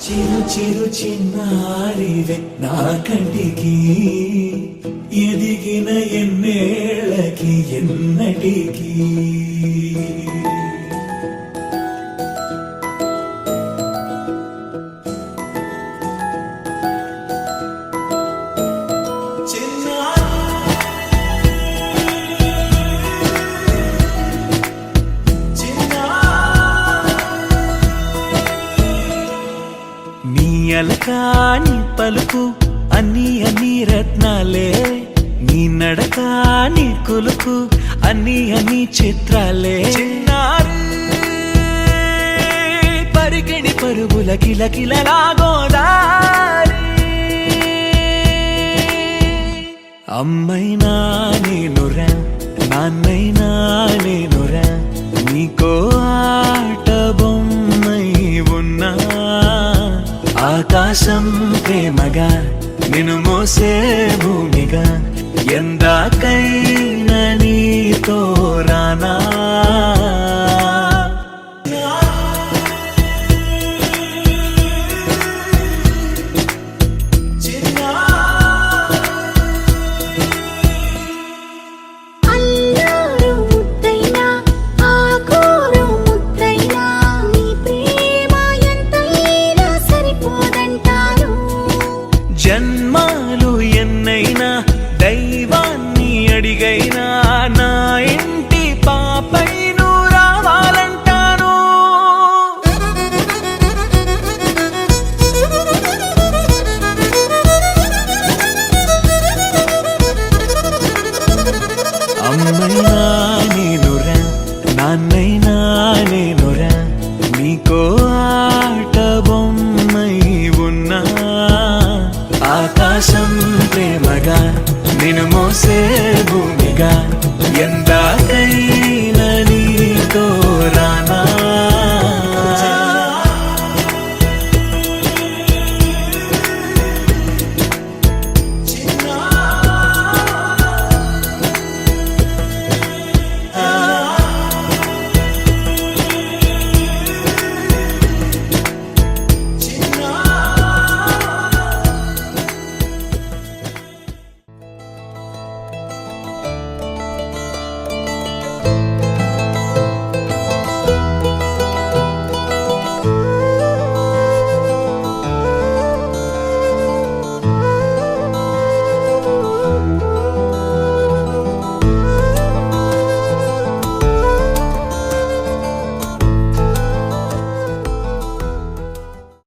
చిరు చిరు చిన్నారివే నా కంటికి ఎదిగిన ఎన్నేళ్ళకి ఎన్నటికి అలకాని పలుకు అన్ని అన్ని రత్నాలే నీ నడక నీ కులుకు అన్ని అన్ని చిత్రాలే చిన్నారు పరిగిణి పరుగుల కిలకిలలా గోదారి అమ్మైనా నేనురా నాన్నైనా నేనురా నీకో ఆట బొమ్మై ఉన్నా ఆకాశం ప్రేమగా నిన్ను మోసే భూమిగా ఎందాకైనా నీతో రానా జన్మాలు ఎన్నైనా దైవాన్ని అడిగైనా నా ఇంటి పాపై నువ్వు రావాలంటాను అమ్మైనా నేనురా నాన్నైనా నేనురా నీకో ఆట బొమ్మై ఉన్నా ఆకాశం ప్రేమగా నిన్ను మోసే భూమిగా ఎందాకై